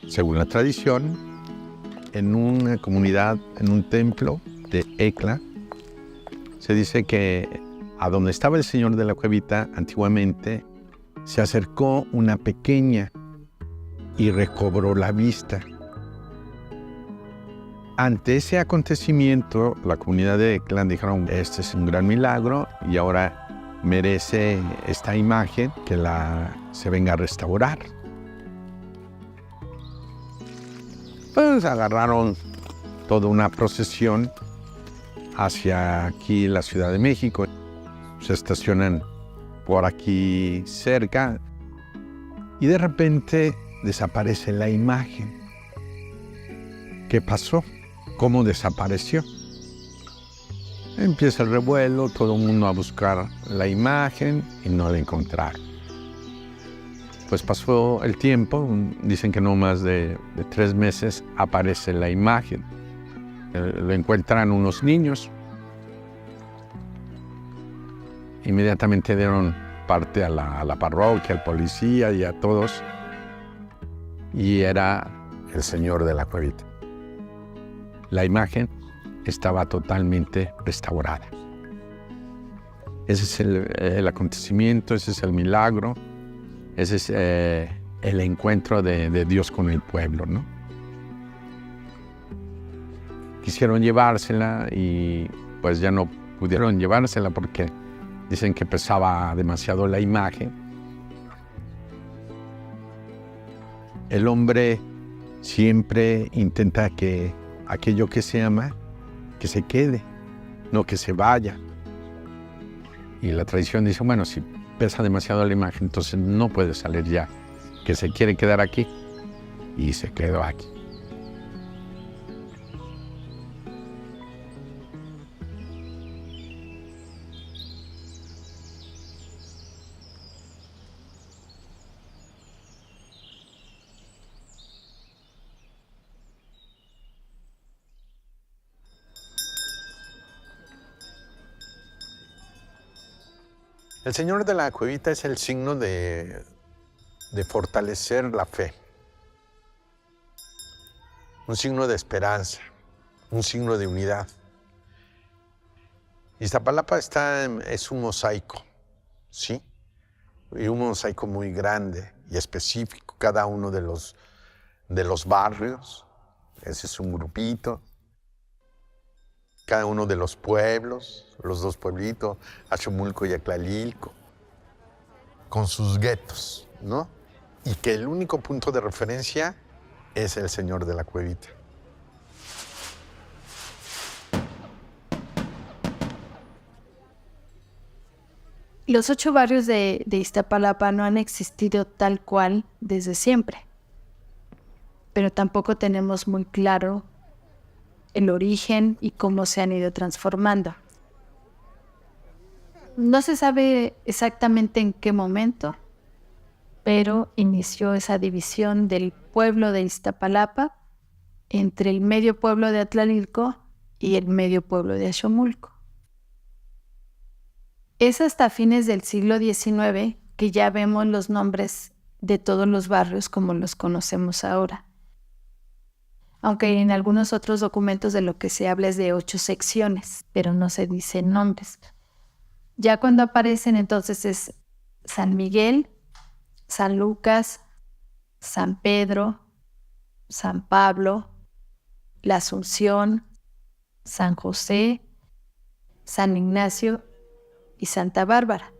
según la tradición, en una comunidad, en un templo de Ecla, se dice que a donde estaba el señor de la cuevita antiguamente se acercó una pequeña y recobró la vista. Ante ese acontecimiento, la comunidad de Ecla dijeron, este es un gran milagro y ahora merece esta imagen que se venga a restaurar. Pues agarraron toda una procesión hacia aquí la Ciudad de México. Se estacionan por aquí cerca y de repente desaparece la imagen. ¿Qué pasó? ¿Cómo desapareció? Empieza el revuelo, todo el mundo a buscar la imagen y no la encontraron. Pues pasó el tiempo, dicen que no más de 3 meses aparece la imagen. Lo encuentran unos niños. Inmediatamente dieron parte a la parroquia, al policía y a todos. Y era el señor de la cuevita. La imagen estaba totalmente restaurada. Ese es el acontecimiento, ese es el milagro, ese es el encuentro de Dios con el pueblo, ¿no? Quisieron llevársela y pues ya no pudieron llevársela porque dicen que pesaba demasiado la imagen. El hombre siempre intenta que aquello que se ama, que se quede, no que se vaya. Y la tradición dice, bueno, si pesa demasiado la imagen, entonces no puede salir ya, que se quiere quedar aquí, y se quedó aquí. El señor de la cuevita es el signo de fortalecer la fe, un signo de esperanza, un signo de unidad. Iztapalapa es un mosaico, ¿sí? Y un mosaico muy grande y específico, cada uno de los barrios, ese es un grupito. Cada uno de los pueblos, los 2 pueblitos, Axomulco y Atlalilco, con sus guetos, ¿no? Y que el único punto de referencia es el señor de la cuevita. Los 8 barrios de Iztapalapa no han existido tal cual desde siempre, pero tampoco tenemos muy claro el origen y cómo se han ido transformando. No se sabe exactamente en qué momento, pero inició esa división del pueblo de Iztapalapa entre el medio pueblo de Atlalilco y el medio pueblo de Axomulco. Es hasta fines del siglo XIX que ya vemos los nombres de todos los barrios como los conocemos ahora. Aunque en algunos otros documentos de lo que se habla es de 8 secciones, pero no se dicen nombres. Ya cuando aparecen entonces es San Miguel, San Lucas, San Pedro, San Pablo, la Asunción, San José, San Ignacio y Santa Bárbara.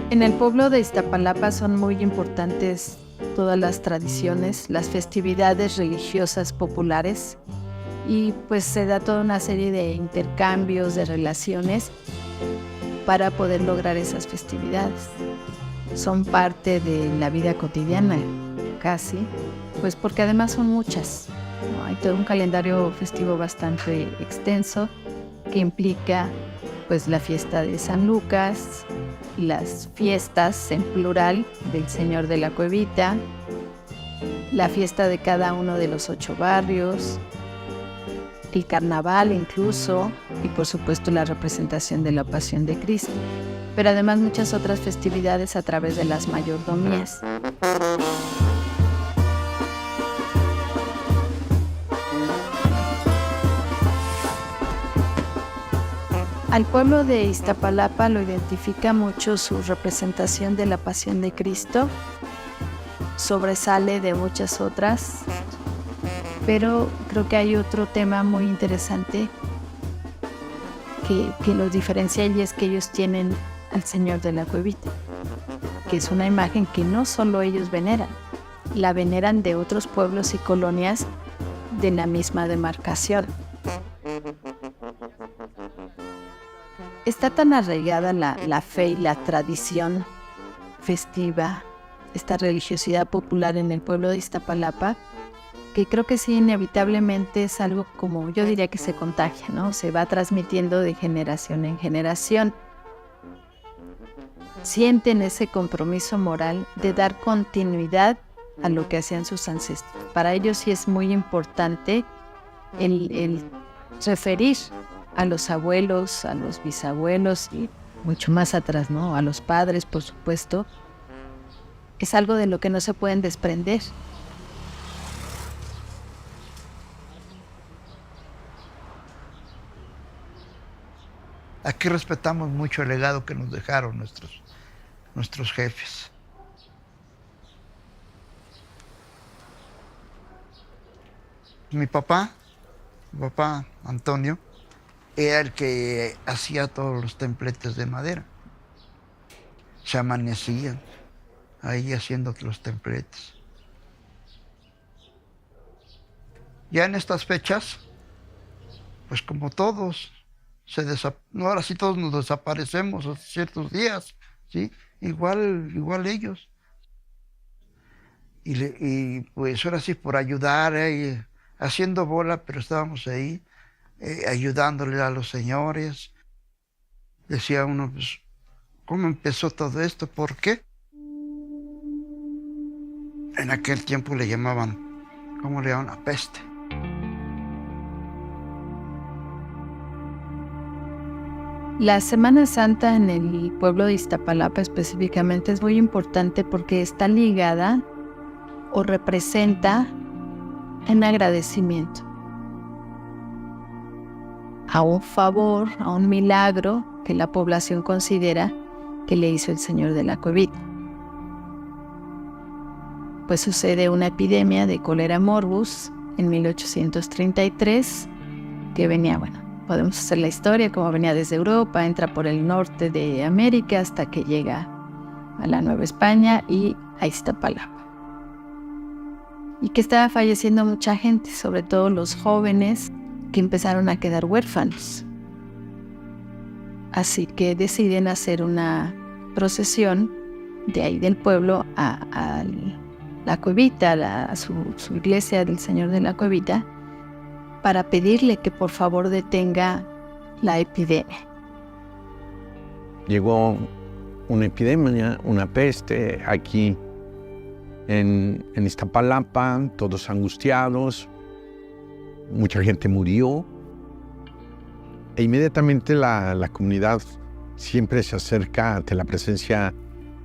En el pueblo de Iztapalapa son muy importantes todas las tradiciones, las festividades religiosas populares y pues se da toda una serie de intercambios, de relaciones para poder lograr esas festividades. Son parte de la vida cotidiana, casi, pues porque además son muchas, ¿no? Hay todo un calendario festivo bastante extenso que implica pues la fiesta de San Lucas, las fiestas en plural del Señor de la Cuevita, la fiesta de cada uno de los 8 barrios, el carnaval incluso, y por supuesto la representación de la Pasión de Cristo, pero además muchas otras festividades a través de las mayordomías. Al pueblo de Iztapalapa lo identifica mucho su representación de la Pasión de Cristo, sobresale de muchas otras, pero creo que hay otro tema muy interesante que los diferencia, y es que ellos tienen al Señor de la Cuevita, que es una imagen que no solo ellos veneran, la veneran de otros pueblos y colonias de la misma demarcación. Está tan arraigada la fe y la tradición festiva, esta religiosidad popular en el pueblo de Iztapalapa, que creo que sí, inevitablemente es algo como, yo diría que se contagia, ¿no? Se va transmitiendo de generación en generación. Sienten ese compromiso moral de dar continuidad a lo que hacían sus ancestros. Para ellos sí es muy importante el referir a los abuelos, a los bisabuelos y mucho más atrás, ¿no? A los padres, por supuesto. Es algo de lo que no se pueden desprender. Aquí respetamos mucho el legado que nos dejaron nuestros jefes. Mi papá Antonio, era el que hacía todos los templetes de madera. Se amanecían ahí haciendo los templetes. Ya en estas fechas, pues como todos, ahora sí todos nos desaparecemos a ciertos días, ¿sí? Igual ellos. Y pues ahora sí por ayudar, haciendo bola, pero estábamos ahí, ayudándole a los señores. Decía uno, pues, ¿cómo empezó todo esto? ¿Por qué? En aquel tiempo le llamaban, ¿cómo le llamaban? La peste. La Semana Santa en el pueblo de Iztapalapa específicamente es muy importante porque está ligada o representa un agradecimiento a un favor, a un milagro que la población considera que le hizo el Señor de la Cuevita. Pues sucede una epidemia de cólera morbus en 1833 que venía, podemos hacer la historia como venía desde Europa, entra por el norte de América hasta que llega a la Nueva España y a Iztapalapa. Y que estaba falleciendo mucha gente, sobre todo los jóvenes que empezaron a quedar huérfanos. Así que deciden hacer una procesión de ahí del pueblo a la Cuevita, a su iglesia del Señor de la Cuevita, para pedirle que por favor detenga la epidemia. Llegó una epidemia, una peste aquí en Iztapalapa, todos angustiados, mucha gente murió. E inmediatamente la comunidad siempre se acerca ante la presencia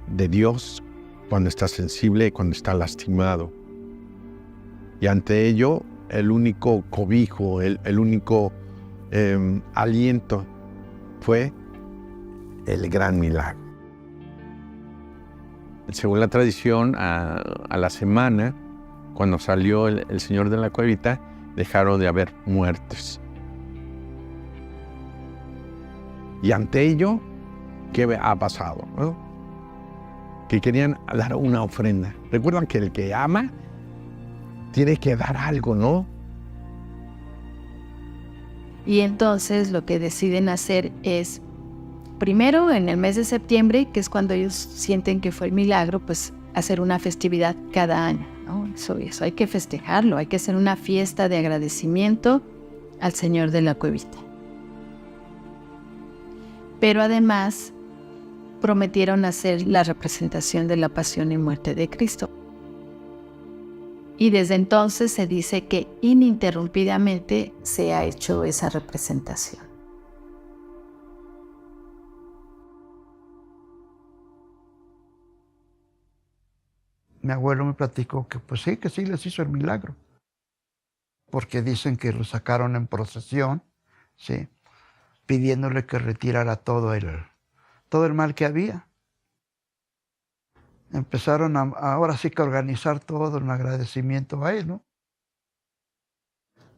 de Dios cuando está sensible, cuando está lastimado. Y ante ello, el único cobijo, el único aliento fue el gran milagro. Según la tradición, a la semana, cuando salió el Señor de la Cuevita, dejaron de haber muertes. Y ante ello, ¿qué ha pasado? ¿No? Que querían dar una ofrenda. Recuerdan que el que ama tiene que dar algo, ¿no? Y entonces lo que deciden hacer es, primero en el mes de septiembre, que es cuando ellos sienten que fue el milagro, pues hacer una festividad cada año, ¿no? Eso hay que festejarlo, hay que hacer una fiesta de agradecimiento al Señor de la Cuevita. Pero además prometieron hacer la representación de la pasión y muerte de Cristo. Y desde entonces se dice que ininterrumpidamente se ha hecho esa representación. Mi abuelo me platicó que pues sí, que sí les hizo el milagro. Porque dicen que lo sacaron en procesión, ¿sí? Pidiéndole que retirara todo el mal que había. Empezaron ahora sí que organizar todo en agradecimiento a él, ¿no?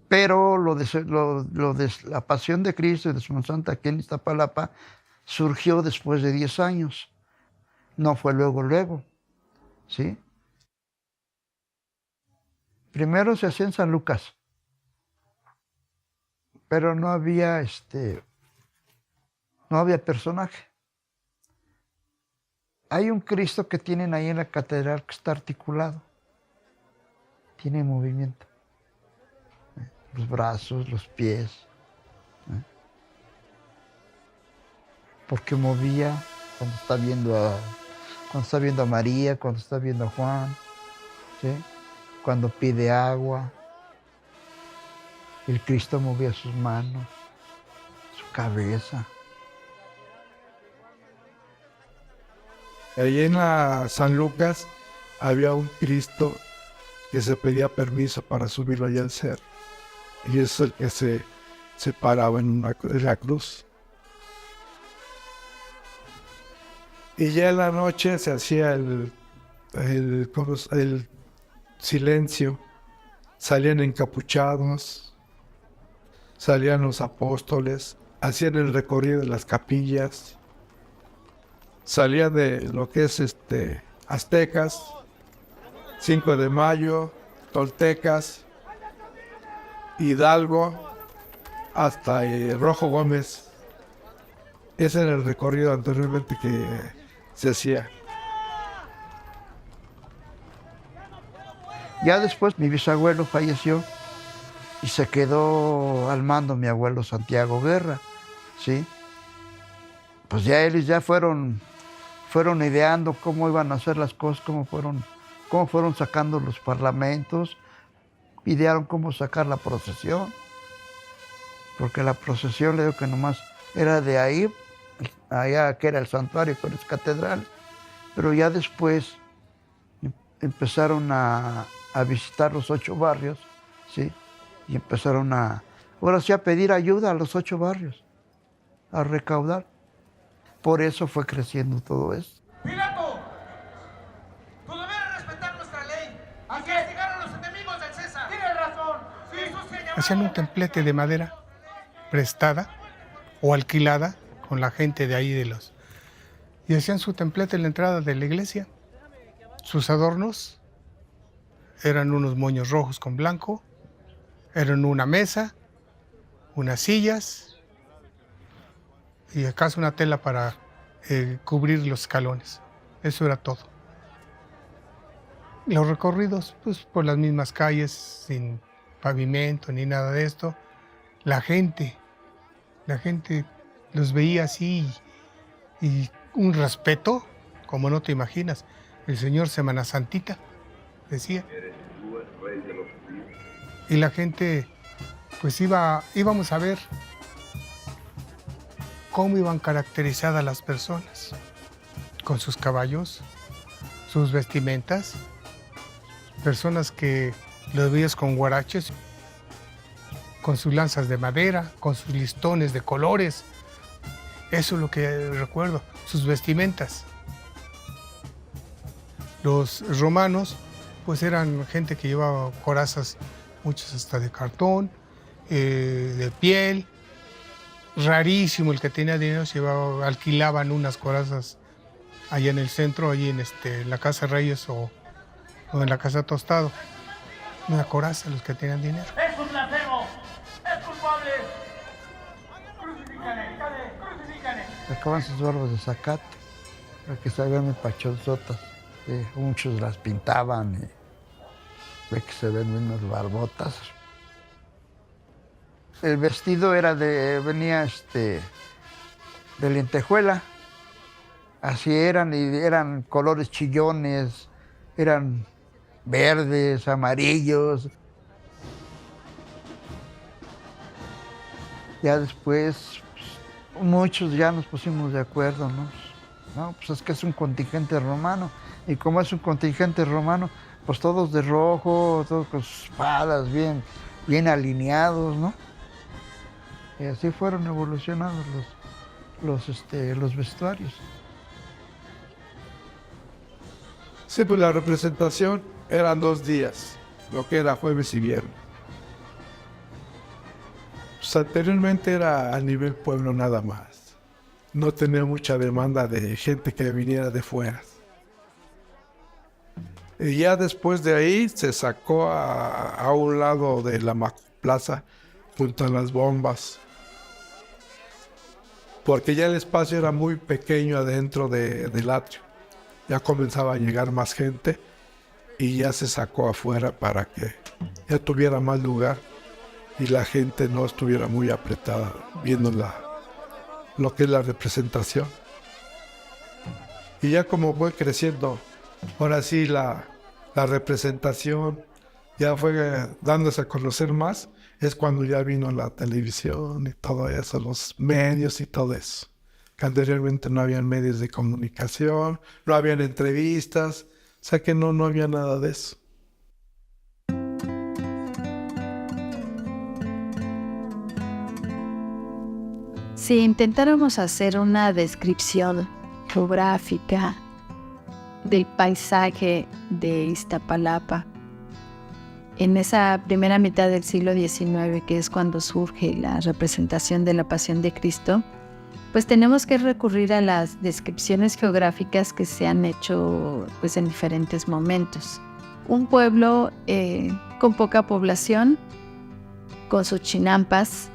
Pero lo de la Pasión de Cristo y de Semana Santa aquí en Iztapalapa surgió después de 10 años. No fue luego, ¿sí? Primero se hacía en San Lucas, pero no había personaje. Hay un Cristo que tienen ahí en la catedral que está articulado, tiene movimiento, los brazos, los pies, porque movía cuando está viendo a María, cuando está viendo a Juan, ¿sí? Cuando pide agua, el Cristo movía sus manos, su cabeza. Allí en la San Lucas había un Cristo que se pedía permiso para subirlo allá al cerro. Y es el que se paraba en la cruz. Y ya en la noche se hacía el silencio. Salían encapuchados, salían los apóstoles, hacían el recorrido de las capillas. Salían de lo que es aztecas, 5 de Mayo, toltecas, Hidalgo, hasta Rojo Gómez. Ese era el recorrido anteriormente que se hacía. Ya después mi bisabuelo falleció y se quedó al mando mi abuelo Santiago Guerra, ¿sí? Pues ya ellos ya fueron ideando cómo iban a hacer las cosas, cómo fueron sacando los parlamentos, idearon cómo sacar la procesión, porque la procesión, le digo que nomás era de ahí, allá que era el santuario con las catedrales, pero ya después empezaron a visitar los 8 barrios, ¿sí? Y empezaron ahora sí a pedir ayuda a los 8 barrios, a recaudar. Por eso fue creciendo todo esto. ¡Pilato! ¡Tú debes respetar nuestra ley! ¡Hay que castigar a los enemigos del César! ¡Tienes razón! Hacían un templete de madera prestada o alquilada con la gente de ahí y hacían su templete en la entrada de la iglesia. Sus adornos eran unos moños rojos con blanco, eran una mesa, unas sillas y acaso una tela para cubrir los escalones. Eso era todo. Los recorridos, pues por las mismas calles, sin pavimento ni nada de esto. La gente los veía así y un respeto, como no te imaginas. El Señor Semana Santita, decía. Y la gente, pues íbamos a ver cómo iban caracterizadas las personas, con sus caballos, sus vestimentas, personas que los veías con guaraches, con sus lanzas de madera, con sus listones de colores. Eso es lo que recuerdo, sus vestimentas. Los romanos, pues eran gente que llevaba corazas, muchas hasta de cartón, de piel. Rarísimo el que tenía dinero, alquilaban unas corazas allá en el centro, allí en la Casa Reyes o en la Casa Tostado. Una coraza los que tenían dinero. ¡Es un blasfemo! ¡Es culpable! ¡Crucifícale! ¡Crucifícale! Sacaban sus barbas de zacate, para que salgan muy pachonzotas. Muchos las pintaban y ve que se ven unas barbotas. El vestido venía de lentejuela. Así eran, y eran colores chillones, eran verdes, amarillos. Ya después, pues, muchos ya nos pusimos de acuerdo, ¿no? No, pues es que es un contingente romano. Y como es un contingente romano, pues todos de rojo, todos con sus espadas bien alineados, ¿no? Y así fueron evolucionando los vestuarios. Sí, pues la representación eran 2 días, lo que era jueves y viernes. Pues anteriormente era a nivel pueblo nada más. No tenía mucha demanda de gente que viniera de fuera. Y ya después de ahí se sacó a un lado de la plaza junto a las bombas. Porque ya el espacio era muy pequeño adentro del atrio. Ya comenzaba a llegar más gente y ya se sacó afuera para que ya tuviera más lugar y la gente no estuviera muy apretada viendo lo que es la representación. Y ya como fue creciendo, ahora sí la representación ya fue dándose a conocer más, es cuando ya vino la televisión y todo eso, los medios y todo eso. Que anteriormente no habían medios de comunicación, no habían entrevistas, o sea que no había nada de eso. Si intentáramos hacer una descripción geográfica del paisaje de Iztapalapa, en esa primera mitad del siglo XIX, que es cuando surge la representación de la Pasión de Cristo, pues tenemos que recurrir a las descripciones geográficas que se han hecho pues, en diferentes momentos. Un pueblo con poca población, con sus chinampas,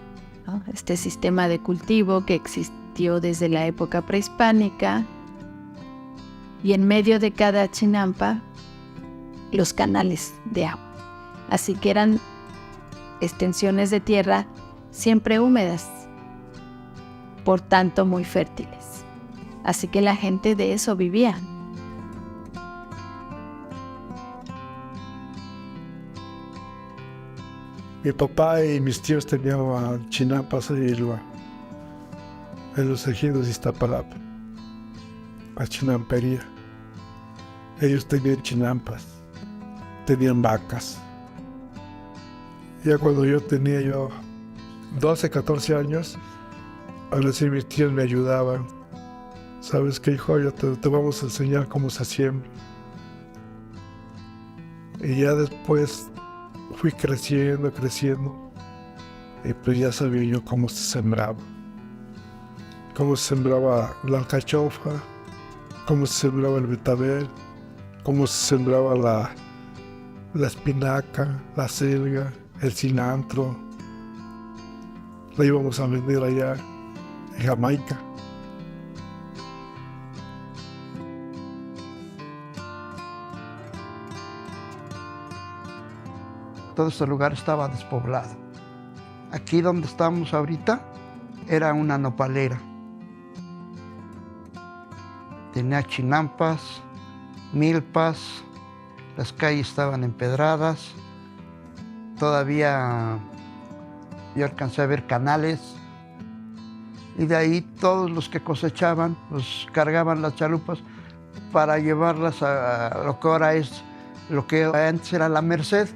¿no? Este sistema de cultivo que existió desde la época prehispánica, y en medio de cada chinampa, los canales de agua. Así que eran extensiones de tierra siempre húmedas, por tanto muy fértiles. Así que la gente de eso vivía. Mi papá y mis tíos tenían chinampas en los ejidos de Iztapalapa, la chinampería. Ellos tenían chinampas, tenían vacas. Ya cuando yo tenía 12, 14 años, ahora sí mis tíos me ayudaban. ¿Sabes qué, hijo? Ya te vamos a enseñar cómo se siembra. Y ya después fui creciendo. Y pues ya sabía yo cómo se sembraba. Cómo se sembraba la alcachofa, cómo se sembraba el betabel, cómo se sembraba la espinaca, la selga, el cilantro. La íbamos a vender allá en Jamaica. Todo este lugar estaba despoblado. Aquí donde estamos ahorita era una nopalera. Tenía chinampas, milpas, las calles estaban empedradas. Todavía yo alcancé a ver canales. Y de ahí todos los que cosechaban, pues cargaban las chalupas para llevarlas a lo que ahora es, lo que antes era la Merced.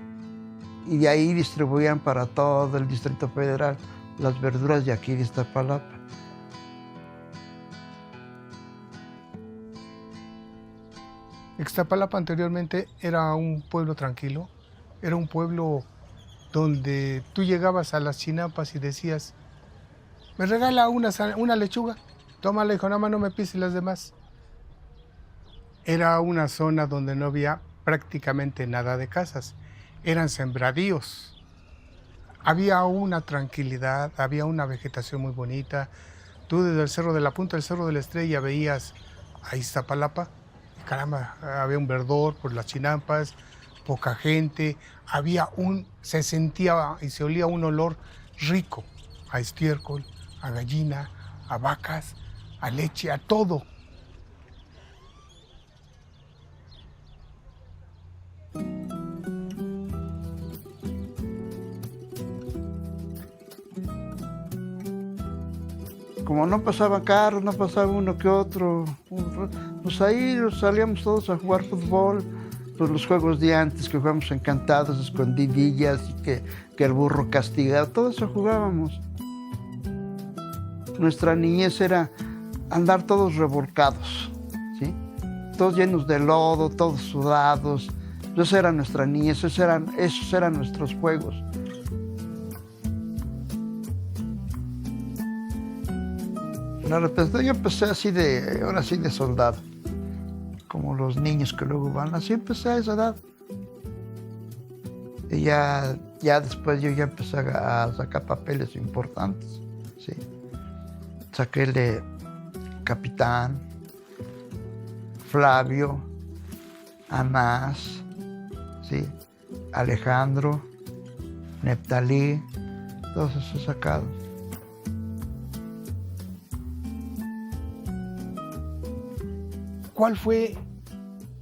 Y de ahí distribuían para todo el Distrito Federal las verduras de aquí de Iztapalapa. Iztapalapa anteriormente era un pueblo tranquilo, era un pueblo donde tú llegabas a las chinampas y decías, me regala una lechuga, tómala, hijo, nada más no me pises las demás. Era una zona donde no había prácticamente nada de casas, eran sembradíos. Había una tranquilidad, había una vegetación muy bonita. Tú desde el cerro de la punta del Cerro de la Estrella veías a Iztapalapa, y caramba, había un verdor por las chinampas, poca gente, se sentía y se olía un olor rico a estiércol, a gallina, a vacas, a leche, a todo. como no pasaban carros, no pasaba uno que otro, pues ahí salíamos todos a jugar fútbol, pues los juegos de antes que jugábamos encantados, escondidillas, y que el burro castigado, todo eso jugábamos. Nuestra niñez era andar todos revolcados, ¿sí? Todos llenos de lodo, todos sudados. Esa era nuestra niñez, esos eran nuestros juegos. Yo empecé así ahora sí de soldado, como los niños que luego van, así empecé a esa edad. Y ya después yo ya empecé a sacar papeles importantes, ¿sí? Saqué el de capitán, Flavio, Anás, ¿sí? Alejandro, Neptalí, todos esos he sacado. ¿Cuál fue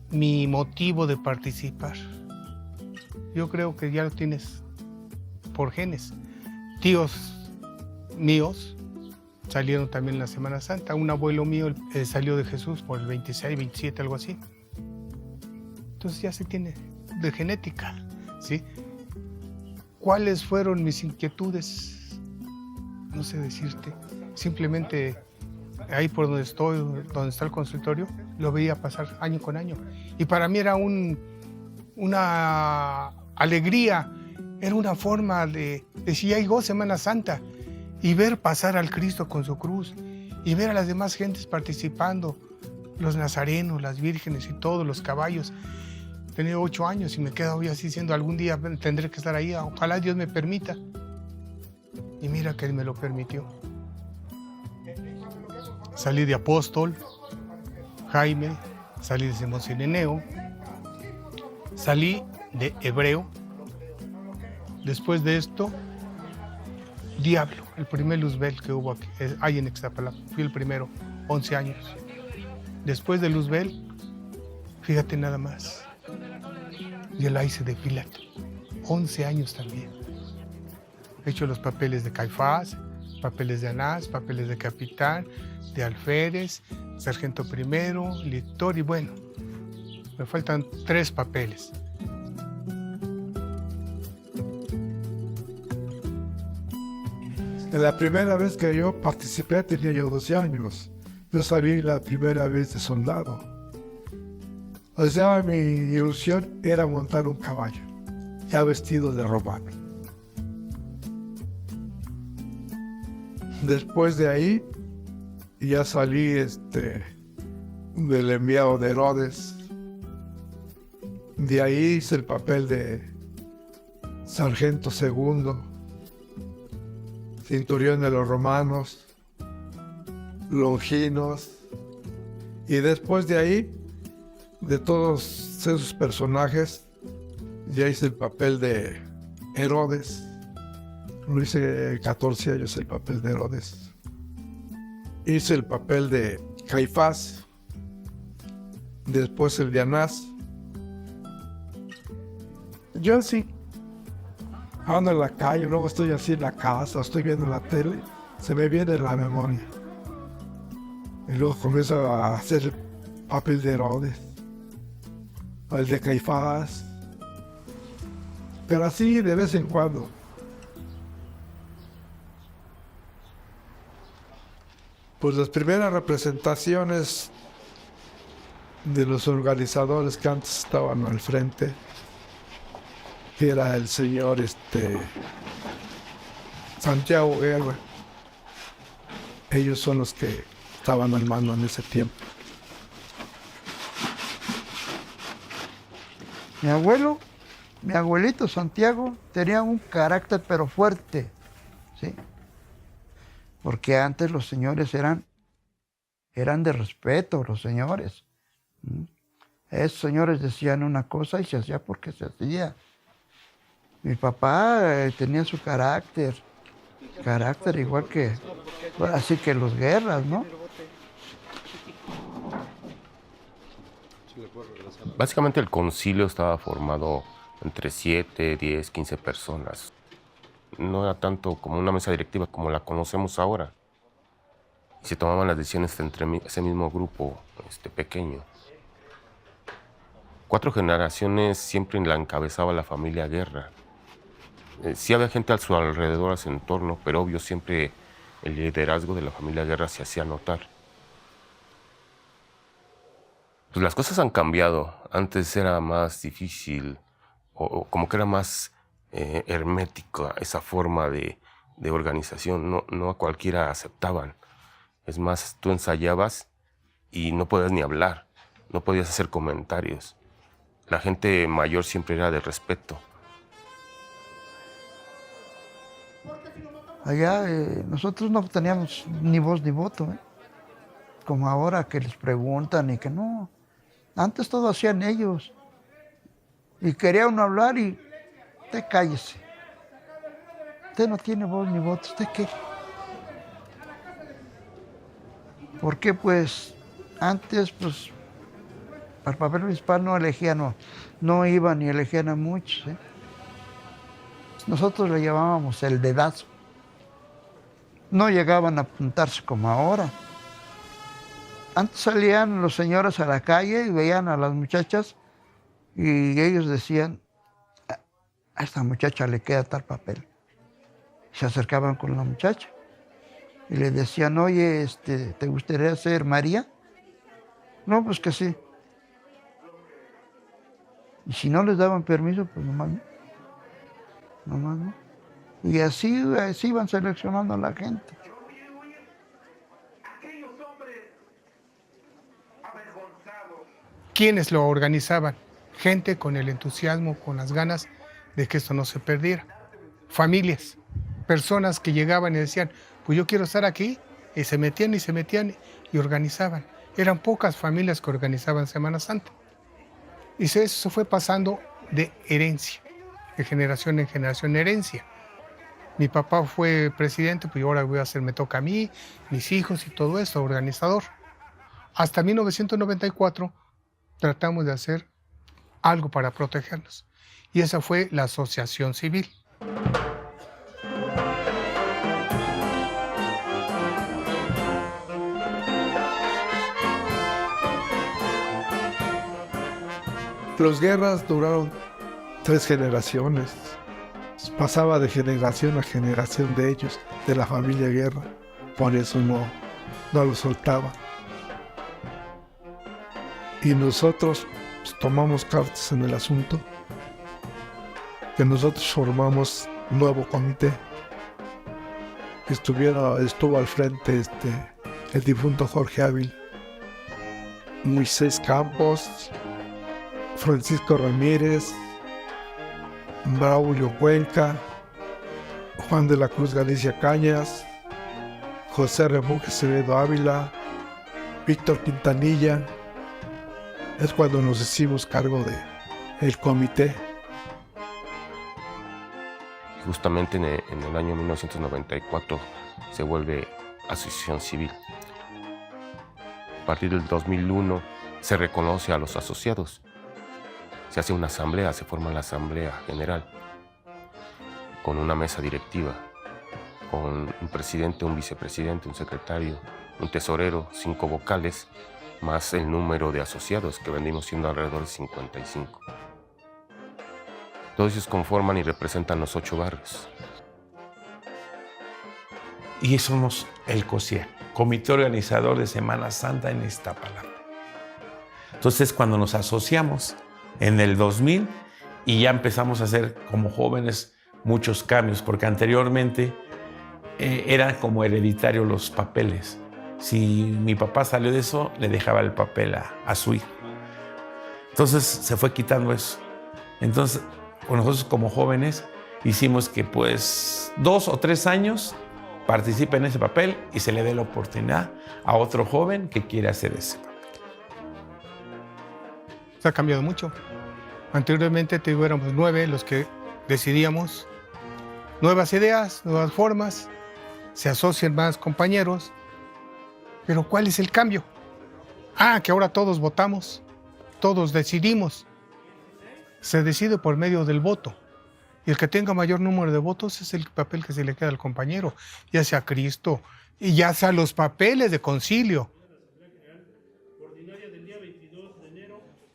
mi motivo de participar? Yo creo que ya lo tienes por genes. Tíos míos salieron también en la Semana Santa. Un abuelo mío salió de Jesús por el 26, 27, algo así. Entonces ya se tiene de genética, ¿sí? ¿Cuáles fueron mis inquietudes? No sé decirte. Simplemente ahí por donde estoy, donde está el consultorio, lo veía pasar año con año. Y para mí era una alegría, era una forma de si ya llegó Semana Santa y ver pasar al Cristo con su cruz y ver a las demás gentes participando, los nazarenos, las vírgenes y todos los caballos. Tenía 8 años y me quedo hoy así diciendo, algún día tendré que estar ahí, ojalá Dios me permita. Y mira que Él me lo permitió. Salí de apóstol, Jaime, salí de Simón Cireneo, salí de hebreo. Después de esto, Diablo, el primer Luzbel que hubo aquí, hay en Ixtapalapa. Fui el primero, 11 años. Después de Luzbel, fíjate nada más, yo la hice de Pilato, 11 años también. He hecho los papeles de Caifás, papeles de Anás, papeles de capitán, de alférez, sargento primero, lector y bueno, me faltan 3 papeles. La primera vez que yo participé tenía yo 12 años. Yo salí la primera vez de soldado. O sea, mi ilusión era montar un caballo, ya vestido de romano. Después de ahí, ya salí del enviado de Herodes. De ahí hice el papel de sargento segundo, centurión de los romanos, longinos. Y después de ahí, de todos esos personajes, ya hice el papel de Herodes. Lo hice 14 años el papel de Herodes. Hice el papel de Caifás, después el de Anás. Yo sí, ando en la calle, luego estoy así en la casa, estoy viendo la tele, se me viene la memoria. Y luego comienzo a hacer el papel de Herodes, el de Caifás, pero así de vez en cuando. Pues las primeras representaciones de los organizadores que antes estaban al frente, que era el señor Santiago Guerra. Ellos son los que estaban al mando en ese tiempo. Mi abuelito Santiago tenía un carácter pero fuerte, ¿sí? Porque antes los señores eran de respeto, los señores. Esos señores decían una cosa y se hacía porque se hacía. Mi papá tenía su carácter igual que, así que los Guerras, ¿no? Básicamente el concilio estaba formado entre 7, 10, 15 personas. No era tanto como una mesa directiva como la conocemos ahora. y se tomaban las decisiones entre ese mismo grupo pequeño. 4 generaciones siempre la encabezaba la familia Guerra. Sí había gente a su alrededor, a su entorno, pero obvio siempre el liderazgo de la familia Guerra se hacía notar. Pues las cosas han cambiado. Antes era más difícil, o como que era más hermética esa forma de organización. No a cualquiera aceptaban. Es más, tú ensayabas y no podías ni hablar, no podías hacer comentarios. La gente mayor siempre era de respeto. Allá nosotros no teníamos ni voz ni voto, como ahora que les preguntan y que no. Antes todo hacían ellos. Y quería uno hablar y usted cállese. Usted no tiene voz ni voto, ¿usted qué? Porque pues antes pues al papel municipal no elegían, no iban ni elegían a muchos. Nosotros le llamábamos el dedazo. No llegaban a apuntarse como ahora. Antes salían los señores a la calle y veían a las muchachas y ellos decían, a esta muchacha le queda tal papel. Se acercaban con la muchacha y le decían, oye, ¿te gustaría ser María? No, pues que sí. Y si no les daban permiso, pues nomás no. Nomás no. Y así iban seleccionando a la gente. ¿Quiénes lo organizaban? Gente con el entusiasmo, con las ganas de que esto no se perdiera. Familias, personas que llegaban y decían, pues yo quiero estar aquí, y se metían y organizaban. Eran pocas familias que organizaban Semana Santa. Y eso se fue pasando de herencia, de generación en generación, herencia. Mi papá fue presidente, pues ahora me toca a mí, mis hijos y todo eso, organizador. Hasta 1994 tratamos de hacer algo para protegernos. Y esa fue la asociación civil. Los Guerras duraron 3 generaciones. Pasaba de generación a generación de ellos, de la familia Guerra. Por eso no lo soltaba. Y nosotros pues, tomamos cartas en el asunto, que nosotros formamos un nuevo comité. Estuvo al frente el difunto Jorge Ávila, Moisés Campos, Francisco Ramírez, Braulio Cuenca, Juan de la Cruz Galicia Cañas, José Refugio Acevedo Ávila, Víctor Quintanilla. Es cuando nos hicimos cargo del comité. Justamente en el año 1994 se vuelve asociación civil. A partir del 2001 se reconoce a los asociados. Se hace una asamblea, se forma la asamblea general con una mesa directiva, con un presidente, un vicepresidente, un secretario, un tesorero, 5 vocales, más el número de asociados, que venimos siendo alrededor de 55. Todos ellos conforman y representan los 8 barrios. Y somos el COSIA, Comité Organizador de Semana Santa en Iztapalapa. Entonces, cuando nos asociamos en el 2000 y ya empezamos a hacer como jóvenes muchos cambios, porque anteriormente eran como hereditarios los papeles. Si mi papá salió de eso, le dejaba el papel a su hijo. Entonces se fue quitando eso. Entonces, nosotros como jóvenes hicimos que pues 2 o 3 años participe en ese papel y se le dé la oportunidad a otro joven que quiere hacer ese papel. Se ha cambiado mucho. Anteriormente éramos 9 los que decidíamos nuevas ideas, nuevas formas, se asocian más compañeros. Pero ¿cuál es el cambio? Que ahora todos votamos, todos decidimos. Se decide por medio del voto. Y el que tenga mayor número de votos es el papel que se le queda al compañero, ya sea Cristo y ya sea los papeles de concilio.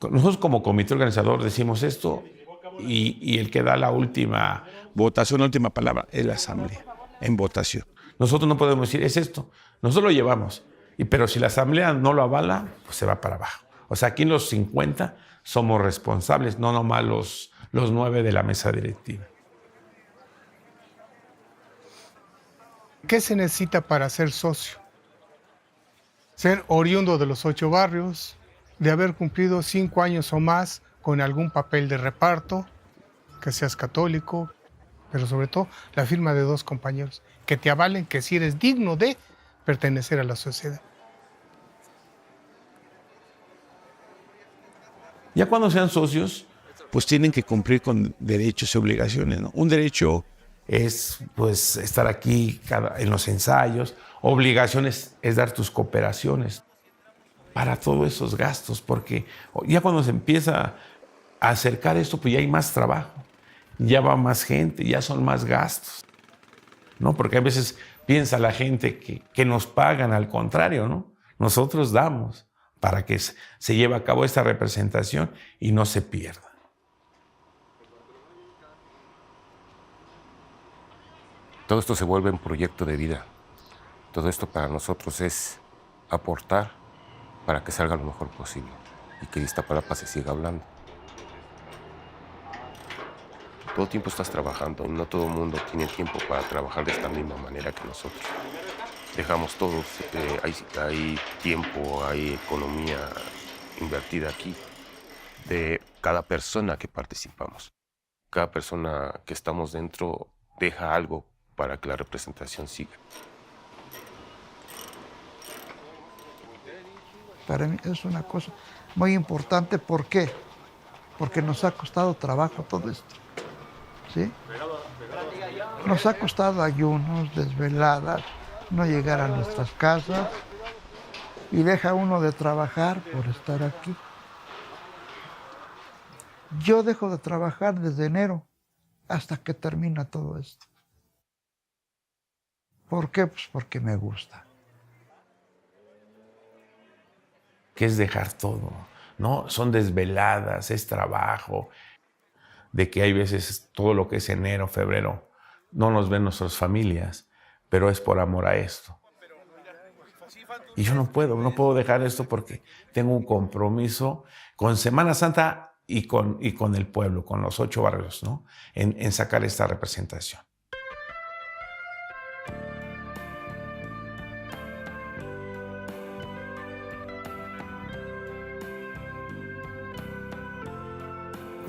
Nosotros como comité organizador decimos esto y el que da la última votación, la última palabra, es la asamblea, en votación. Nosotros no podemos decir, es esto, nosotros lo llevamos, pero si la asamblea no lo avala, pues se va para abajo. O sea, aquí los 50 somos responsables, no nomás los 9 de la mesa directiva. ¿Qué se necesita para ser socio? Ser oriundo de los 8 barrios, de haber cumplido 5 años o más con algún papel de reparto, que seas católico, pero sobre todo la firma de 2 compañeros, que te avalen que si eres digno de pertenecer a la sociedad. Ya cuando sean socios, pues tienen que cumplir con derechos y obligaciones, ¿no? Un derecho es pues estar aquí en los ensayos, obligaciones es dar tus cooperaciones para todos esos gastos, porque ya cuando se empieza a acercar esto, pues ya hay más trabajo, ya va más gente, ya son más gastos, ¿no? Porque a veces piensa la gente que nos pagan, al contrario, ¿no? Nosotros damos para que se lleve a cabo esta representación y no se pierda. Todo esto se vuelve un proyecto de vida. Todo esto para nosotros es aportar para que salga lo mejor posible y que Iztapalapa se siga hablando. Todo el tiempo estás trabajando y no todo el mundo tiene tiempo para trabajar de esta misma manera que nosotros. Dejamos todo, hay tiempo, hay economía invertida aquí de cada persona que participamos. Cada persona que estamos dentro deja algo para que la representación siga. Para mí es una cosa muy importante. ¿Por qué? Porque nos ha costado trabajo todo esto, ¿sí? Nos ha costado ayunos, desveladas, no llegar a nuestras casas, y deja uno de trabajar por estar aquí. Yo dejo de trabajar desde enero hasta que termina todo esto. ¿Por qué? Pues porque me gusta. Que es dejar todo, ¿no? Son desveladas, es trabajo, de que hay veces todo lo que es enero, febrero, no nos ven nuestras familias, pero es por amor a esto. Y yo no puedo dejar esto porque tengo un compromiso con Semana Santa y con el pueblo, con los 8 barrios, ¿no? En sacar esta representación.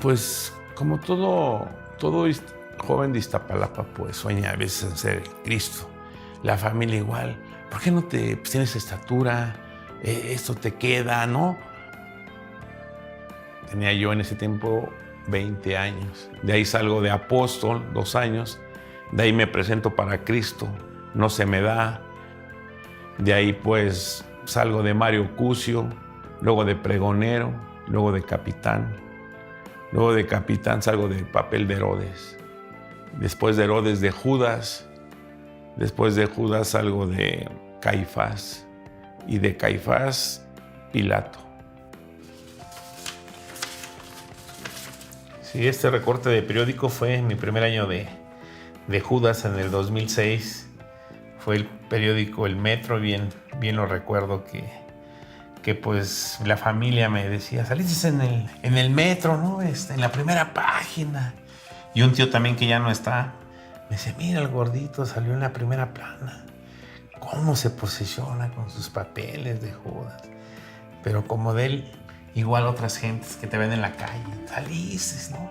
Pues como todo joven de Iztapalapa, pues sueña a veces en ser Cristo. La familia igual. ¿Por qué no pues, tienes estatura? Esto te queda, ¿no? Tenía yo en ese tiempo 20 años. De ahí salgo de apóstol, 2 años. De ahí me presento para Cristo. No se me da. De ahí pues salgo de Mario Cucio, luego de pregonero, luego de capitán. Luego de capitán salgo del papel de Herodes. Después de Herodes de Judas. Después de Judas salgo de Caifás. Y de Caifás, Pilato. Sí, este recorte de periódico fue en mi primer año de Judas en el 2006. Fue el periódico El Metro, bien lo recuerdo que pues la familia me decía, saliste en el Metro, ¿no? En la primera página. Y un tío también que ya no está, me dice, mira, el gordito salió en la primera plana. ¿Cómo se posiciona con sus papeles de Judas? Pero como de él, igual otras gentes que te ven en la calle, saliste, ¿no?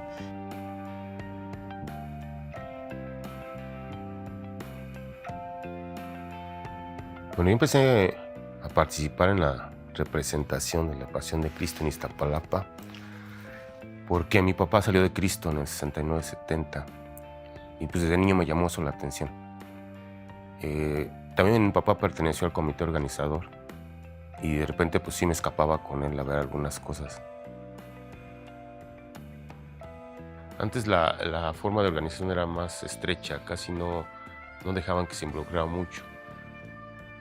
Bueno, yo empecé a participar en la representación de la Pasión de Cristo en Iztapalapa porque mi papá salió de Cristo en el 69-70 y pues desde niño me llamó eso la atención. También mi papá perteneció al comité organizador y de repente pues sí me escapaba con él a ver algunas cosas. Antes la forma de organización era más estrecha, casi no dejaban que se involucrara mucho.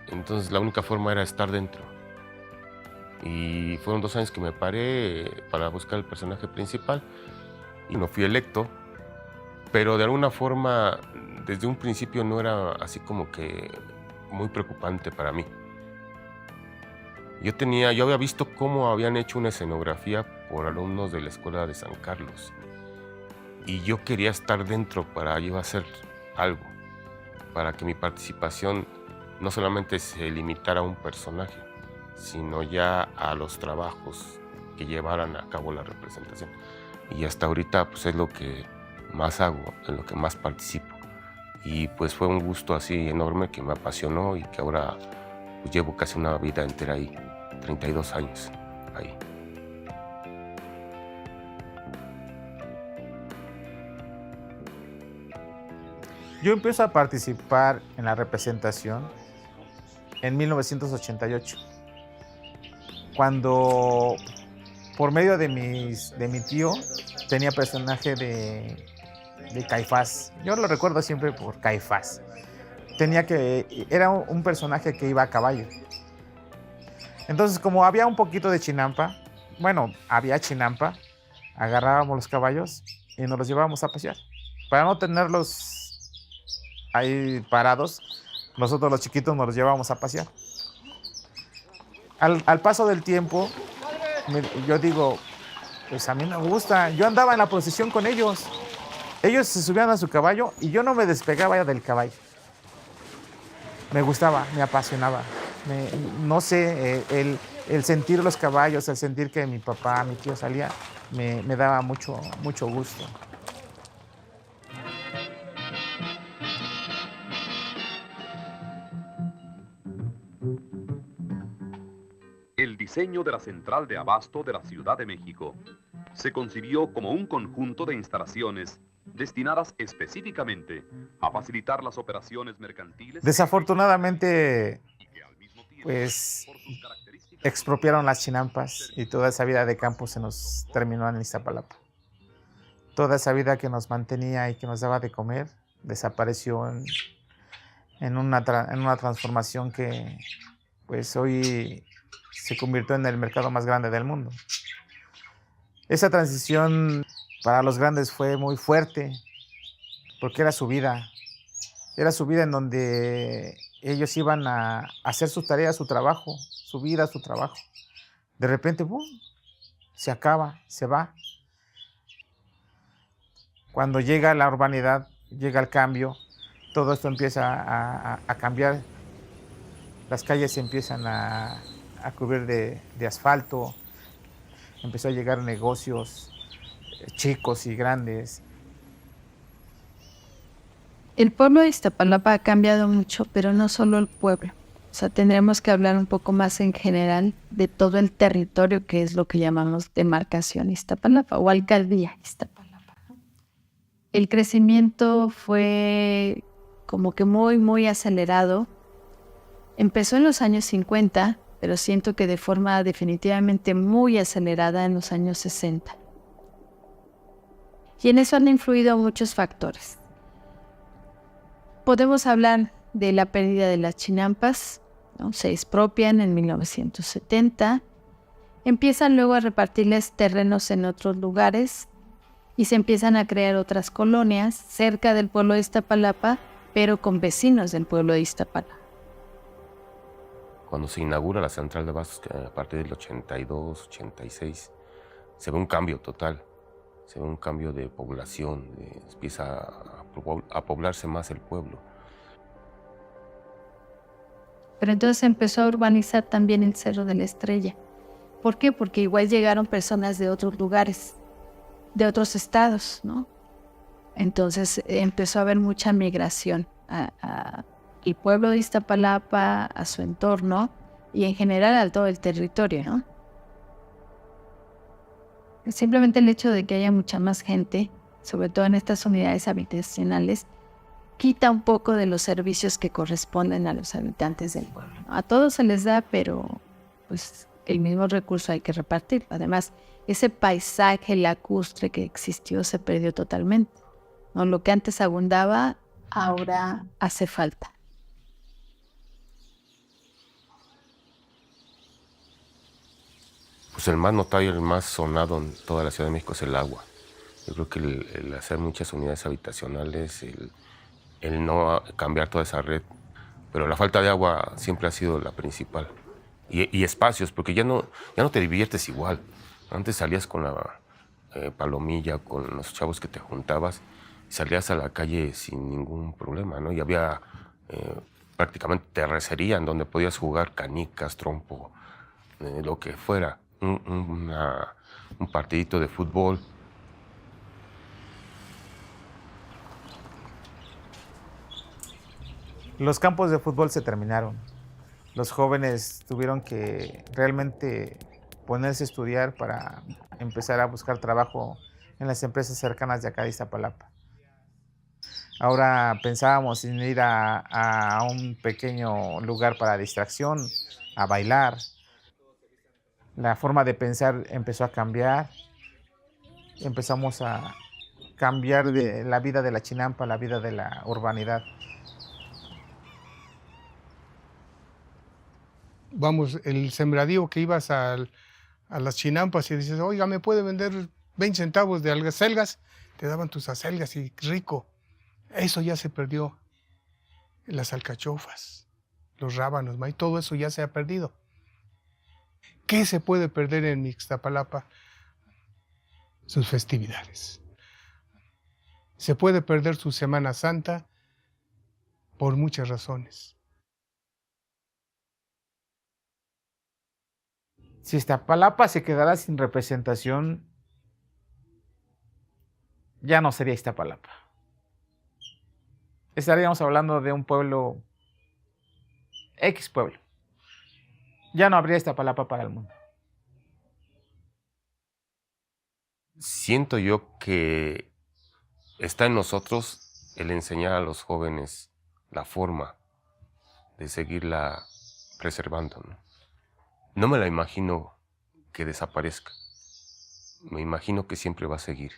Entonces la única forma era estar dentro. Y fueron 2 años que me paré para buscar el personaje principal y no fui electo, pero de alguna forma desde un principio no era así como que muy preocupante para mí. Yo había visto cómo habían hecho una escenografía por alumnos de la Escuela de San Carlos y yo quería estar dentro para yo hacer algo, para que mi participación no solamente se limitara a un personaje, sino ya a los trabajos que llevaran a cabo la representación. Y hasta ahorita pues es lo que más hago, en lo que más participo. Y pues fue un gusto así enorme que me apasionó y que ahora pues, llevo casi una vida entera ahí, 32 años ahí. Yo empiezo a participar en la representación en 1988, cuando por medio de mi tío tenía personaje de Caifás. Yo lo recuerdo siempre por Caifás. Era un personaje que iba a caballo. Entonces, como había un poquito de chinampa, había chinampa, agarrábamos los caballos y nos los llevábamos a pasear. Para no tenerlos ahí parados, nosotros los chiquitos nos los llevábamos a pasear. Al paso del tiempo, yo digo, pues a mí me gusta. Yo andaba en la procesión con ellos. Ellos se subían a su caballo y yo no me despegaba del caballo. Me gustaba, me apasionaba. No sé, el sentir los caballos, el sentir que mi papá, mi tío salía, me daba mucho gusto. El diseño de la central de abasto de la Ciudad de México se concibió como un conjunto de instalaciones destinadas específicamente a facilitar las operaciones mercantiles. Desafortunadamente, pues expropiaron las chinampas y toda esa vida de campo se nos terminó en Iztapalapa. Toda esa vida que nos mantenía y que nos daba de comer desapareció en una transformación que pues hoy se convirtió en el mercado más grande del mundo. Esa transición para los grandes fue muy fuerte porque era su vida en donde ellos iban a hacer sus tareas, su trabajo, su vida, su trabajo. De repente, ¡pum!, se acaba, se va. Cuando llega la urbanidad, llega el cambio, todo esto empieza a cambiar. Las calles se empiezan a cubrir de asfalto, empezó a llegar negocios chicos y grandes. El pueblo de Iztapalapa ha cambiado mucho, pero no solo el pueblo. O sea, tendremos que hablar un poco más en general de todo el territorio, que es lo que llamamos demarcación Iztapalapa o alcaldía Iztapalapa. El crecimiento fue como que muy, muy acelerado. Empezó en los años 50, pero siento que de forma definitivamente muy acelerada en los años 60. Y en eso han influido muchos factores. Podemos hablar de la pérdida de las chinampas, ¿no? Se expropian en 1970, empiezan luego a repartirles terrenos en otros lugares y se empiezan a crear otras colonias cerca del pueblo de Iztapalapa, pero con vecinos del pueblo de Iztapalapa. Cuando se inaugura la central de abastos, a partir del 82, 86, se ve un cambio total. Se ve un cambio de población, empieza a poblarse más el pueblo. Pero entonces empezó a urbanizar también el Cerro de la Estrella. ¿Por qué? Porque igual llegaron personas de otros lugares, de otros estados, ¿no? Entonces empezó a haber mucha migración al pueblo de Iztapalapa, a su entorno y en general a todo el territorio, ¿no? Simplemente el hecho de que haya mucha más gente, sobre todo en estas unidades habitacionales, quita un poco de los servicios que corresponden a los habitantes del pueblo, ¿no? A todos se les da, pero pues el mismo recurso hay que repartir. Además, ese paisaje lacustre que existió se perdió totalmente, ¿no? Lo que antes abundaba, ahora hace falta. Pues el más notable, el más sonado en toda la Ciudad de México es el agua. Yo creo que el hacer muchas unidades habitacionales, el no cambiar toda esa red, pero la falta de agua siempre ha sido la principal. Y espacios, porque ya no te diviertes igual. Antes salías con la palomilla, con los chavos que te juntabas, y salías a la calle sin ningún problema, ¿no? Y había prácticamente terracería en donde podías jugar canicas, trompo, lo que fuera. Un partidito de fútbol. Los campos de fútbol se terminaron. Los jóvenes tuvieron que realmente ponerse a estudiar para empezar a buscar trabajo en las empresas cercanas de acá de Iztapalapa. Ahora pensábamos en ir a un pequeño lugar para distracción, a bailar. La forma de pensar empezó a cambiar. Empezamos a cambiar de la vida de la Chinampa a la vida de la urbanidad. Vamos, el sembradío que ibas a las Chinampas y dices, oiga, ¿me puede vender 20 centavos de acelgas? Te daban tus acelgas y rico. Eso ya se perdió. Las alcachofas, los rábanos, maíz, todo eso ya se ha perdido. ¿Qué se puede perder en Ixtapalapa? Sus festividades. Se puede perder su Semana Santa por muchas razones. Si Iztapalapa se quedara sin representación, ya no sería Iztapalapa. Estaríamos hablando de un pueblo, X pueblo. Ya no habría Iztapalapa para el mundo. Siento yo que está en nosotros el enseñar a los jóvenes la forma de seguirla preservando, ¿no? No me la imagino que desaparezca. Me imagino que siempre va a seguir.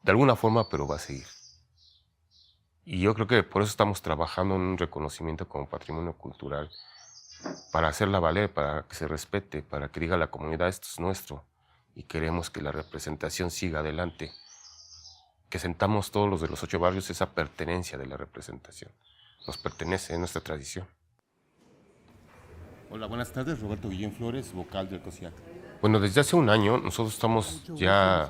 De alguna forma, pero va a seguir. Y yo creo que por eso estamos trabajando en un reconocimiento como patrimonio cultural, para hacerla valer, para que se respete, para que diga la comunidad, esto es nuestro, y queremos que la representación siga adelante. Que sentamos todos los de los 8 barrios esa pertenencia de la representación. Nos pertenece, es nuestra tradición. Hola, buenas tardes. Roberto Guillén Flores, vocal del COSIAC. Bueno, desde hace un año nosotros estamos ya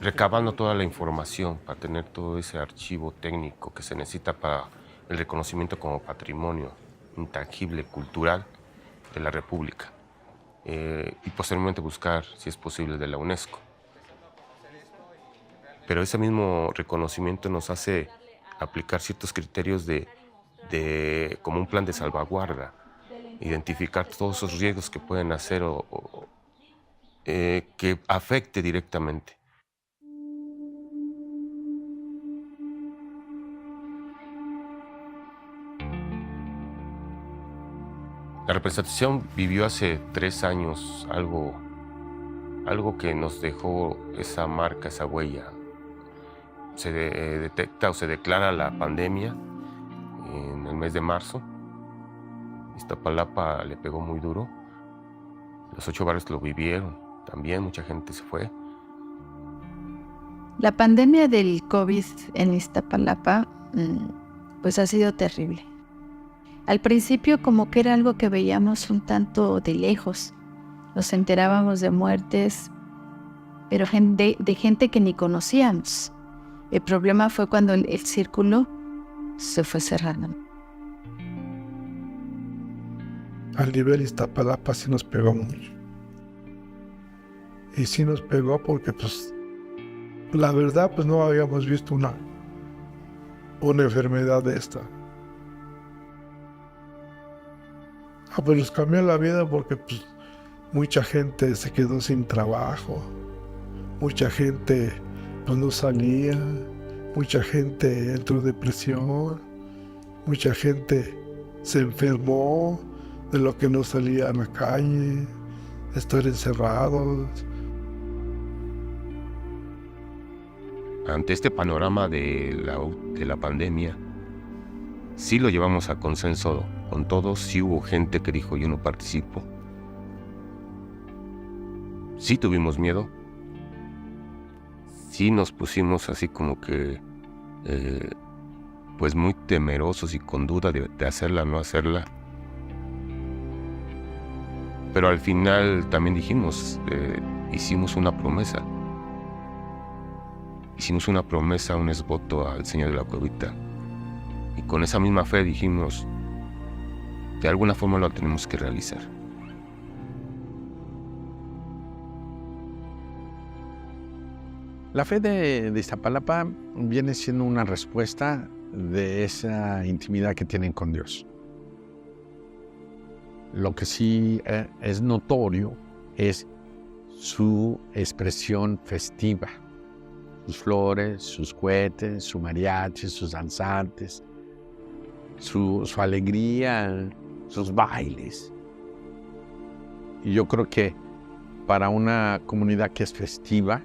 recabando toda la información para tener todo ese archivo técnico que se necesita para el reconocimiento como patrimonio intangible, cultural de la República. Y posteriormente buscar, si es posible, de la UNESCO. Pero ese mismo reconocimiento nos hace aplicar ciertos criterios como un plan de salvaguarda, identificar todos esos riesgos que pueden hacer que afecte directamente. La representación vivió hace 3 años algo que nos dejó esa marca, esa huella. Se detecta o se declara la pandemia en el mes de marzo. Iztapalapa le pegó muy duro. Los 8 barrios lo vivieron también, mucha gente se fue. La pandemia del COVID en Iztapalapa pues ha sido terrible. Al principio como que era algo que veíamos un tanto de lejos. Nos enterábamos de muertes, pero de gente que ni conocíamos. El problema fue cuando el círculo se fue cerrando. Al nivel Iztapalapa sí nos pegó mucho. Y sí nos pegó porque, pues, la verdad, pues no habíamos visto una enfermedad de esta. Pues nos cambió la vida porque, pues, mucha gente se quedó sin trabajo. Mucha gente, pues, no salía. Mucha gente entró en depresión. Mucha gente se enfermó de lo que no salía a la calle, estar encerrados. Ante este panorama de la pandemia, sí lo llevamos a consenso con todos, sí hubo gente que dijo yo no participo. Sí tuvimos miedo, sí nos pusimos así como que pues muy temerosos y con duda de hacerla o no hacerla. Pero al final también dijimos, hicimos una promesa. Hicimos una promesa, un exvoto al Señor de la Cuevita. Y con esa misma fe dijimos, de alguna forma lo tenemos que realizar. La fe de Iztapalapa viene siendo una respuesta de esa intimidad que tienen con Dios. Lo que sí es notorio es su expresión festiva. Sus flores, sus cohetes, su mariachi, sus danzantes, su alegría, sus bailes. Y yo creo que para una comunidad que es festiva,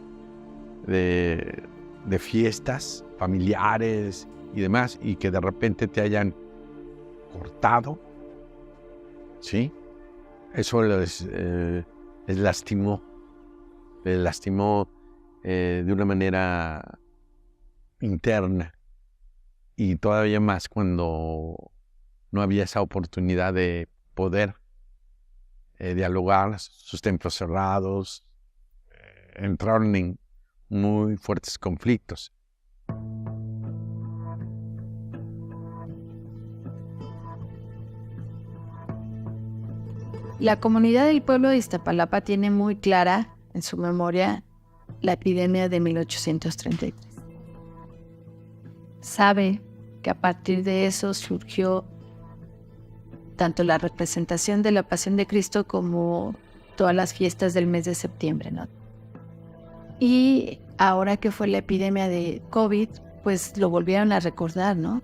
de fiestas familiares y demás, y que de repente te hayan cortado, ¿sí? Eso les lastimó. Les lastimó de una manera interna, y todavía más cuando no había esa oportunidad de poder dialogar, sus templos cerrados, entraron en muy fuertes conflictos. La comunidad del pueblo de Iztapalapa tiene muy clara en su memoria la epidemia de 1833. Sabe que a partir de eso surgió tanto la representación de la Pasión de Cristo como todas las fiestas del mes de septiembre, ¿no? Y ahora que fue la epidemia de COVID, pues lo volvieron a recordar, ¿no?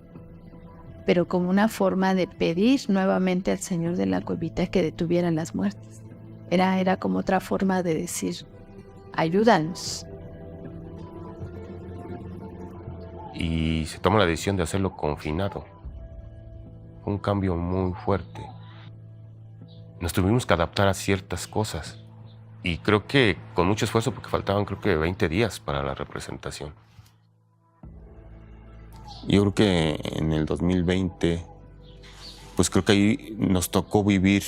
Pero como una forma de pedir nuevamente al Señor de la Cuevita que detuviera las muertes. Era como otra forma de decir, ayúdanos. Y se toma la decisión de hacerlo confinado. Fue un cambio muy fuerte. Nos tuvimos que adaptar a ciertas cosas. Y creo que con mucho esfuerzo, porque faltaban creo que 20 días para la representación. Yo creo que en el 2020, pues creo que ahí nos tocó vivir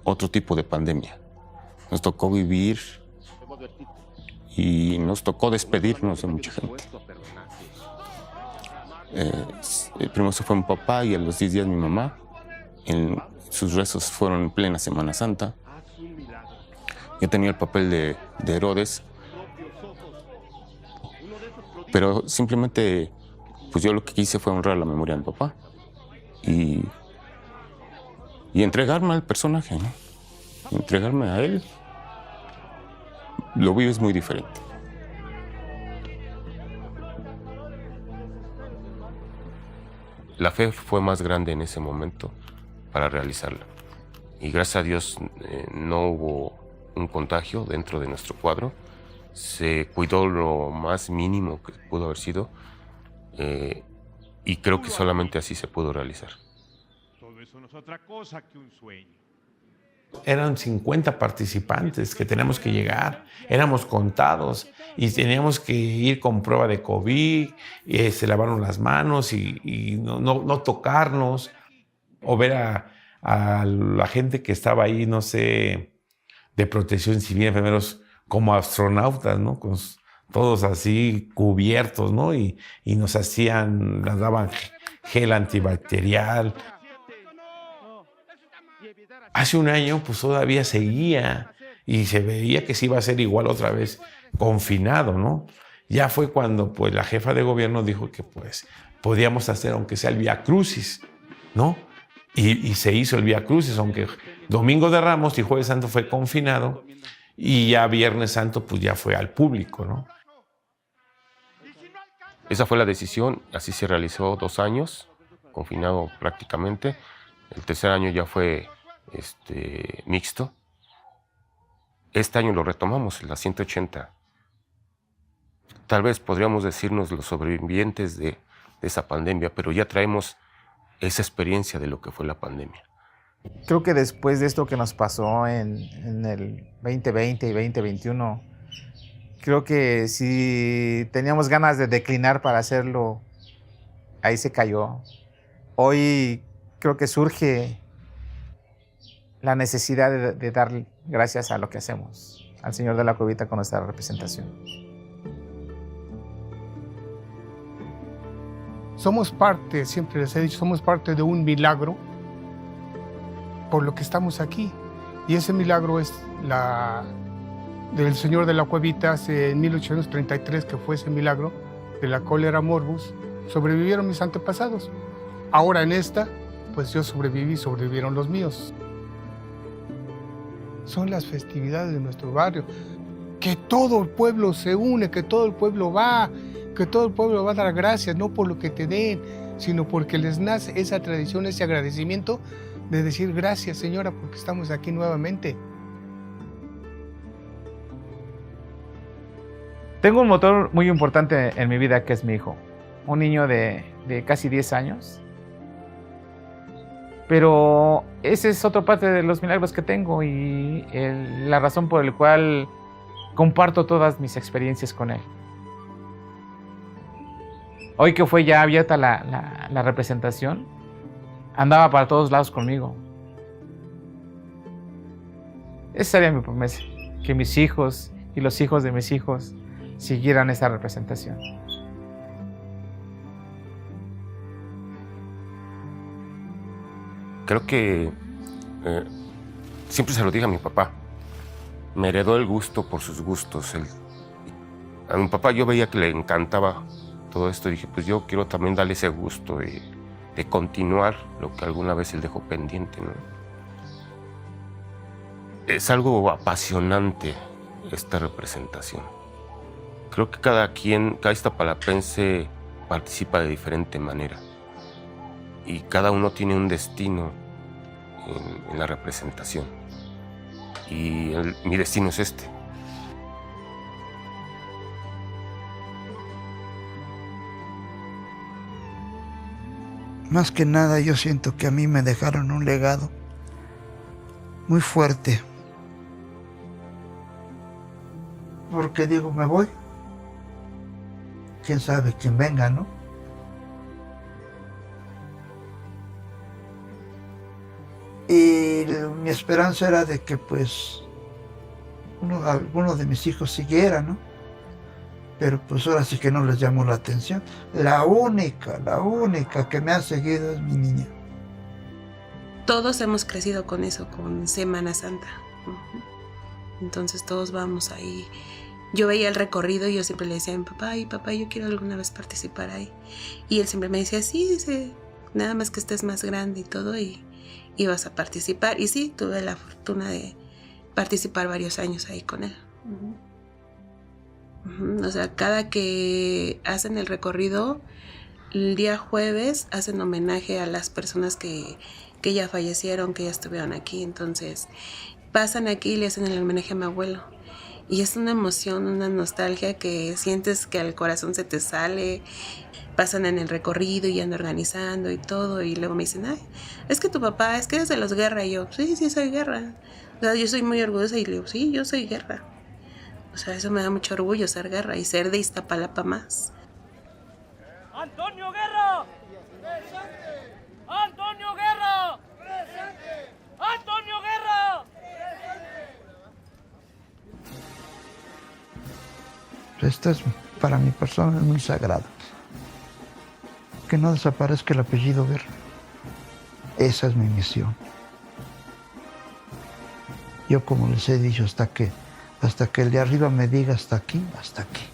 otro tipo de pandemia. Nos tocó vivir y nos tocó despedirnos de mucha gente. Primero se fue mi papá y a los 10 días mi mamá. Sus rezos fueron en plena Semana Santa. Yo tenía el papel de Herodes, pero simplemente pues yo lo que quise fue honrar la memoria de mi papá y entregarme al personaje, ¿no? Entregarme a él. Lo vives muy diferente. La fe fue más grande en ese momento para realizarla. Y gracias a Dios no hubo un contagio dentro de nuestro cuadro. Se cuidó lo más mínimo que pudo haber sido. Y creo que solamente así se pudo realizar. Todo eso no es otra cosa que un sueño. Eran 50 participantes que teníamos que llegar, éramos contados y teníamos que ir con prueba de COVID, se lavaron las manos y no tocarnos, o ver a la gente que estaba ahí, no sé, de protección civil, enfermeros como astronautas, ¿no? Con todos así cubiertos, ¿no? Y nos daban gel antibacterial. Hace un año, pues todavía seguía y se veía que se iba a hacer igual otra vez confinado, ¿no? Ya fue cuando, pues, la jefa de gobierno dijo que, pues, podíamos hacer, aunque sea el Vía Crucis, ¿no? Y se hizo el Vía Crucis, aunque Domingo de Ramos y Jueves Santo fue confinado y ya Viernes Santo, pues, ya fue al público, ¿no? Esa fue la decisión, así se realizó 2 años, confinado prácticamente. El tercer año ya fue mixto Este año lo retomamos, la 180. Tal vez podríamos decirnos los sobrevivientes de esa pandemia, pero ya traemos esa experiencia de lo que fue la pandemia. Creo que después de esto que nos pasó en el 2020 y 2021, creo que si teníamos ganas de declinar para hacerlo, ahí se cayó. Hoy creo que surge la necesidad de dar gracias a lo que hacemos, al Señor de la Cuevita con nuestra representación. Somos parte, siempre les he dicho, somos parte de un milagro por lo que estamos aquí. Y ese milagro es del Señor de la Cuevita en 1833, que fue ese milagro de la cólera morbus. Sobrevivieron mis antepasados. Ahora en esta, pues yo sobreviví, sobrevivieron los míos. Son las festividades de nuestro barrio. Que todo el pueblo se une, que todo el pueblo va a dar gracias, no por lo que te den, sino porque les nace esa tradición, ese agradecimiento de decir gracias, señora, porque estamos aquí nuevamente. Tengo un motor muy importante en mi vida, que es mi hijo. Un niño de casi 10 años. Pero ese es otra parte de los milagros que tengo y la razón por la cual comparto todas mis experiencias con él. Hoy que fue ya abierta la representación, andaba para todos lados conmigo. Esa sería mi promesa, que mis hijos y los hijos de mis hijos siguieran esa representación. Creo que siempre se lo dije a mi papá. Me heredó el gusto por sus gustos. A mi papá yo veía que le encantaba todo esto y dije, pues yo quiero también darle ese gusto de continuar lo que alguna vez él dejó pendiente, ¿no? Es algo apasionante esta representación. Creo que cada iztapalapense participa de diferente manera y cada uno tiene un destino en la representación y mi destino es este. Más que nada yo siento que a mí me dejaron un legado muy fuerte. Porque digo, me voy. Quién sabe quién venga, ¿no? Y mi esperanza era de que pues alguno de mis hijos siguiera, ¿no? Pero pues ahora sí que no les llamó la atención. La única que me ha seguido es mi niña. Todos hemos crecido con eso, con Semana Santa. Entonces todos vamos ahí. Yo veía el recorrido y yo siempre le decía a mi papá, y papá, yo quiero alguna vez participar ahí. Y él siempre me decía, sí, dice, nada más que estés más grande y todo, y vas a participar. Y sí, tuve la fortuna de participar varios años ahí con él. O sea, cada que hacen el recorrido, el día jueves hacen homenaje a las personas que ya fallecieron, que ya estuvieron aquí. Entonces pasan aquí y le hacen el homenaje a mi abuelo. Y es una emoción, una nostalgia que sientes que al corazón se te sale. Pasan en el recorrido y andan organizando y todo. Y luego me dicen, ay, es que tu papá, es que eres de los Guerra. Y yo, sí, soy Guerra. O sea, yo soy muy orgullosa y le digo, sí, yo soy Guerra. O sea, eso me da mucho orgullo, ser Guerra y ser de Iztapalapa más. ¡Antonio Guerra! ¡Presente! ¡Antonio Guerra! ¡Presente! ¡Antonio Guerra! Esto es, para mi persona, es muy sagrado. Que no desaparezca el apellido Guerra. Esa es mi misión. Yo, como les he dicho, hasta que el de arriba me diga hasta aquí, hasta aquí.